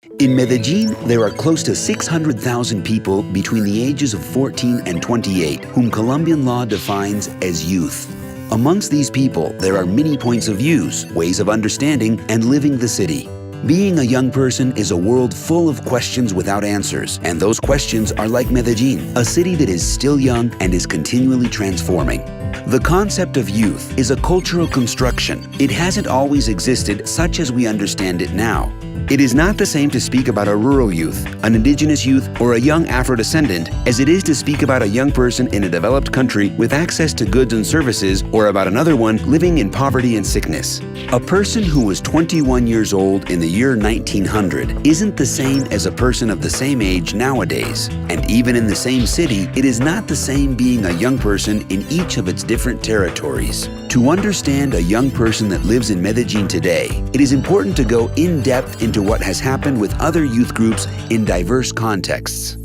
In Medellín, there are close to 600,000 people between the ages of 14 and 28 whom Colombian law defines as youth. Amongst these people, there are many points of views, ways of understanding, and living the city. Being a young person is a world full of questions without answers, and those questions are like Medellín, a city that is still young and is continually transforming. The concept of youth is a cultural construction. It hasn't always existed such as we understand it now. It is not the same to speak about a rural youth, an indigenous youth, or a young Afro-descendant as it is to speak about a young person in a developed country with access to goods and services, or about another one living in poverty and sickness. A person who was 21 years old in the year 1900 isn't the same as a person of the same age nowadays. And even in the same city, it is not the same being a young person in each of its different territories. To understand a young person that lives in Medellín today, it is important to go in depth into what has happened with other youth groups in diverse contexts.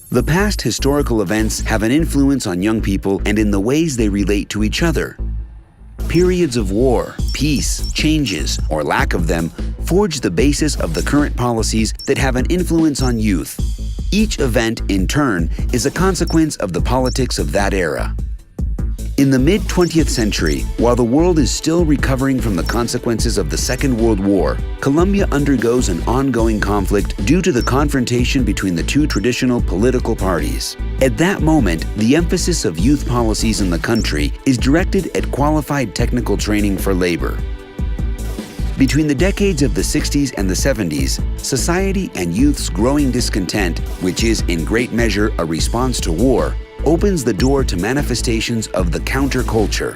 The past historical events have an influence on young people and in the ways they relate to each other. Periods of war, peace, changes, or lack of them forge the basis of the current policies that have an influence on youth. Each event, in turn, is a consequence of the politics of that era. In the mid-20th century, while the world is still recovering from the consequences of the Second World War, Colombia undergoes an ongoing conflict due to the confrontation between the two traditional political parties. At that moment, the emphasis of youth policies in the country is directed at qualified technical training for labor. Between the decades of the 60s and the 70s, society and youth's growing discontent, which is in great measure a response to war, opens the door to manifestations of the counterculture.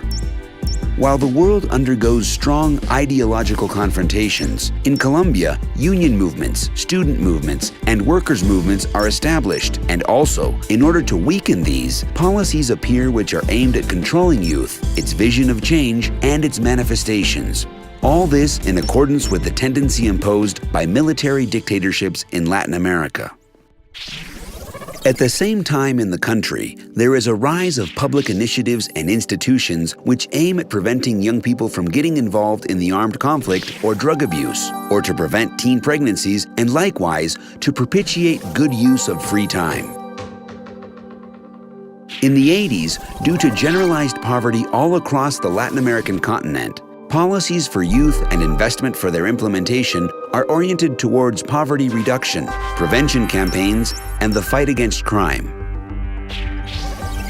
While the world undergoes strong ideological confrontations, in Colombia, union movements, student movements, and workers' movements are established, and also, in order to weaken these, policies appear which are aimed at controlling youth, its vision of change, and its manifestations. All this in accordance with the tendency imposed by military dictatorships in Latin America. At the same time in the country, there is a rise of public initiatives and institutions which aim at preventing young people from getting involved in the armed conflict or drug abuse, or to prevent teen pregnancies, and likewise to propitiate good use of free time. In the 80s, due to generalized poverty all across the Latin American continent, policies for youth and investment for their implementation are oriented towards poverty reduction, prevention campaigns, and the fight against crime.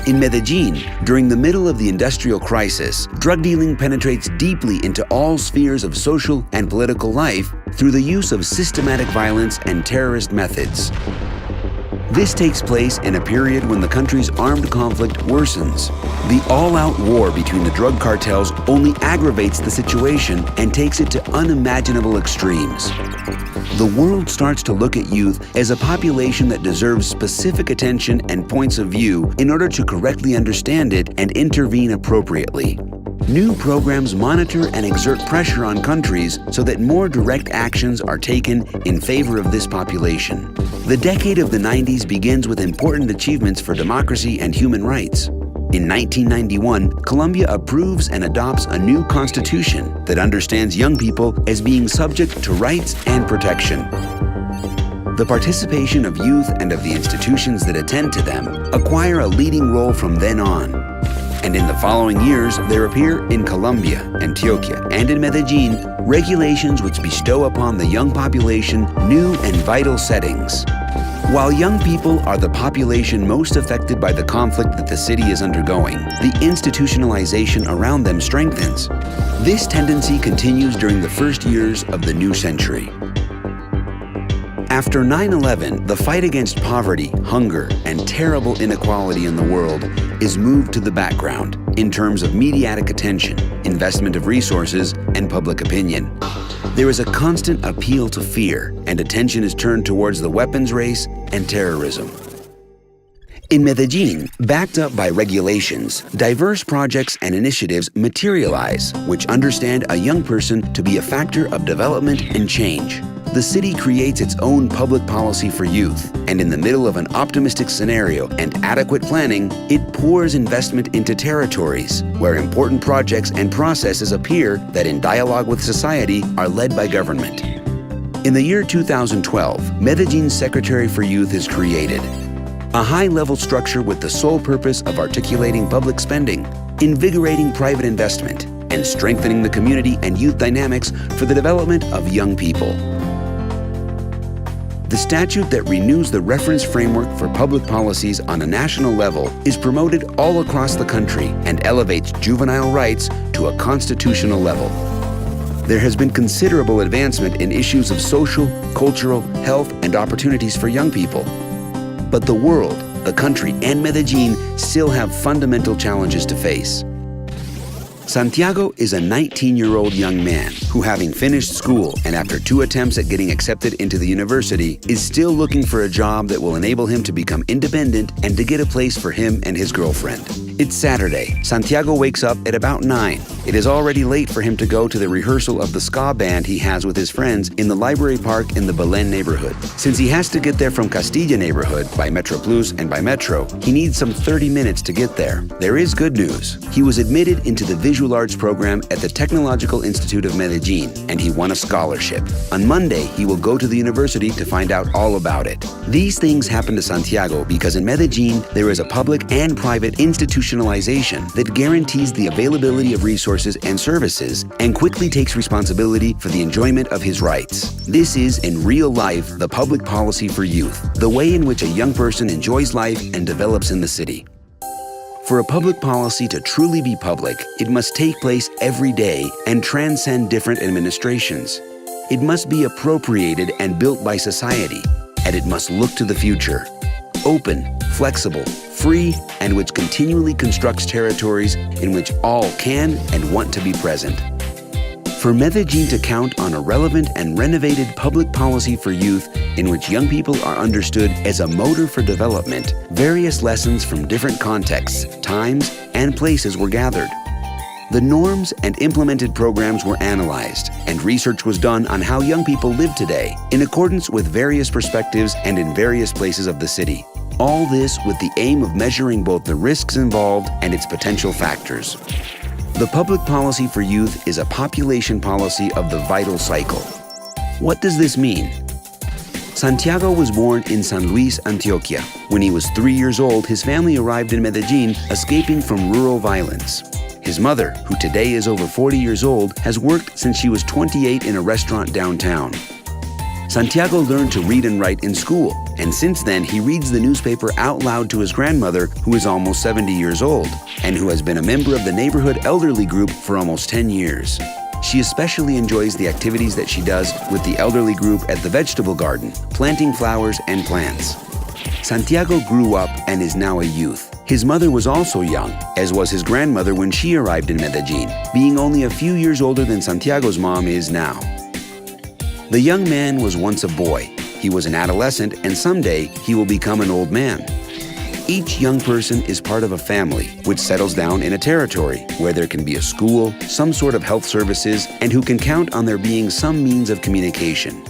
In Medellín, during the middle of the industrial crisis, drug dealing penetrates deeply into all spheres of social and political life through the use of systematic violence and terrorist methods. This takes place in a period when the country's armed conflict worsens. The all-out war between the drug cartels only aggravates the situation and takes it to unimaginable extremes. The world starts to look at youth as a population that deserves specific attention and points of view in order to correctly understand it and intervene appropriately. New programs monitor and exert pressure on countries so that more direct actions are taken in favor of this population. The decade of the 90s begins with important achievements for democracy and human rights. In 1991, Colombia approves and adopts a new constitution that understands young people as being subject to rights and protection. The participation of youth and of the institutions that attend to them acquire a leading role from then on. And in the following years, there appear in Colombia, Antioquia, and in Medellín regulations which bestow upon the young population new and vital settings. While young people are the population most affected by the conflict that the city is undergoing, the institutionalization around them strengthens. This tendency continues during the first years of the new century. After 9/11, the fight against poverty, hunger, and terrible inequality in the world is moved to the background in terms of mediatic attention, investment of resources, and public opinion. There is a constant appeal to fear, and attention is turned towards the weapons race and terrorism. In Medellín, backed up by regulations, diverse projects and initiatives materialize, which understand a young person to be a factor of development and change. The city creates its own public policy for youth, and in the middle of an optimistic scenario and adequate planning, it pours investment into territories where important projects and processes appear that in dialogue with society are led by government. In the year 2012, Medellín's Secretary for Youth is created. A high-level structure with the sole purpose of articulating public spending, invigorating private investment, and strengthening the community and youth dynamics for the development of young people. The statute that renews the reference framework for public policies on a national level is promoted all across the country and elevates juvenile rights to a constitutional level. There has been considerable advancement in issues of social, cultural, health, and opportunities for young people. But the world, the country, and Medellín still have fundamental challenges to face. Santiago is a 19-year-old young man who, having finished school and after 2 attempts at getting accepted into the university, is still looking for a job that will enable him to become independent and to get a place for him and his girlfriend. It's Saturday. Santiago wakes up at about 9. It is already late for him to go to the rehearsal of the ska band he has with his friends in the library park in the Belén neighborhood. Since he has to get there from Castilla neighborhood by Metro Plus and by Metro, he needs some 30 minutes to get there. There is good news. He was admitted into the Visual Arts program at the Technological Institute of Medellín, and he won a scholarship. On Monday, he will go to the university to find out all about it. These things happen to Santiago because in Medellín, there is a public and private institutionalization that guarantees the availability of resources and services and quickly takes responsibility for the enjoyment of his rights. This is, in real life, the public policy for youth, the way in which a young person enjoys life and develops in the city. For a public policy to truly be public, it must take place every day and transcend different administrations. It must be appropriated and built by society, and it must look to the future. Open, flexible, free, and which continually constructs territories in which all can and want to be present. For Medellín to count on a relevant and renovated public policy for youth in which young people are understood as a motor for development, various lessons from different contexts, times, and places were gathered. The norms and implemented programs were analyzed, and research was done on how young people live today, in accordance with various perspectives and in various places of the city. All this with the aim of measuring both the risks involved and its potential factors. The public policy for youth is a population policy of the vital cycle. What does this mean? Santiago was born in San Luis, Antioquia. When he was 3 years old, his family arrived in Medellín, escaping from rural violence. His mother, who today is over 40 years old, has worked since she was 28 in a restaurant downtown. Santiago learned to read and write in school, and since then he reads the newspaper out loud to his grandmother, who is almost 70 years old, and who has been a member of the neighborhood elderly group for almost 10 years. She especially enjoys the activities that she does with the elderly group at the vegetable garden, planting flowers and plants. Santiago grew up and is now a youth. His mother was also young, as was his grandmother when she arrived in Medellín, being only a few years older than Santiago's mom is now. The young man was once a boy. He was an adolescent, and someday he will become an old man. Each young person is part of a family, which settles down in a territory where there can be a school, some sort of health services, and who can count on there being some means of communication.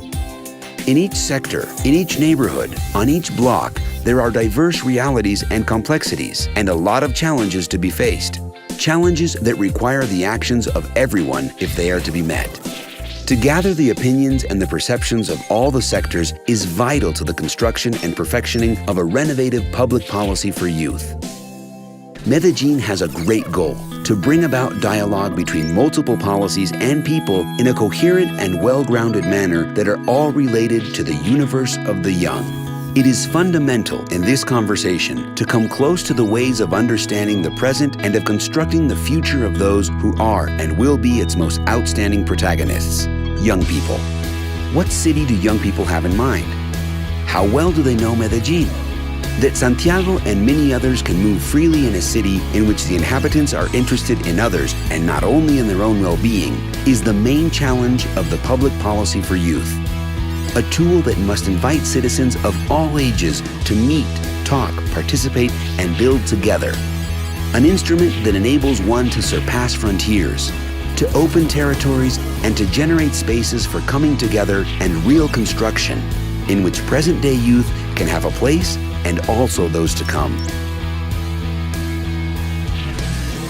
In each sector, in each neighborhood, on each block, there are diverse realities and complexities, and a lot of challenges to be faced. Challenges that require the actions of everyone if they are to be met. To gather the opinions and the perceptions of all the sectors is vital to the construction and perfectioning of a renovative public policy for youth. Medellín has a great goal: to bring about dialogue between multiple policies and people in a coherent and well-grounded manner that are all related to the universe of the young. It is fundamental in this conversation to come close to the ways of understanding the present and of constructing the future of those who are and will be its most outstanding protagonists, young people. What city do young people have in mind? How well do they know Medellín? That Santiago and many others can move freely in a city in which the inhabitants are interested in others and not only in their own well-being is the main challenge of the public policy for youth. A tool that must invite citizens of all ages to meet, talk, participate, and build together. An instrument that enables one to surpass frontiers, to open territories, and to generate spaces for coming together and real construction, in which present-day youth can have a place and also those to come.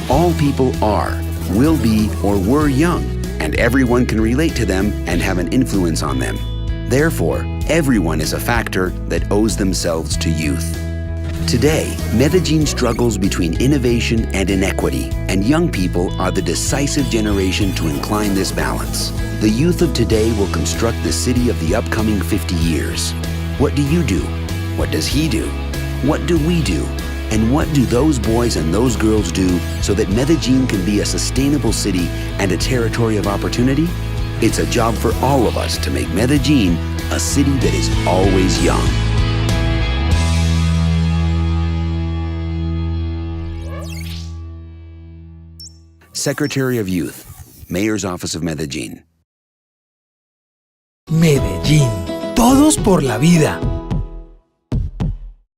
All people are, will be, or were young, and everyone can relate to them and have an influence on them. Therefore, everyone is a factor that owes themselves to youth. Today, Medellín struggles between innovation and inequity, and young people are the decisive generation to incline this balance. The youth of today will construct the city of the upcoming 50 years. What do you do? What does he do? What do we do? And what do those boys and those girls do so that Medellín can be a sustainable city and a territory of opportunity? It's a job for all of us to make Medellín a city that is always young. Secretary of Youth, Mayor's Office of Medellín. Medellín, todos por la vida.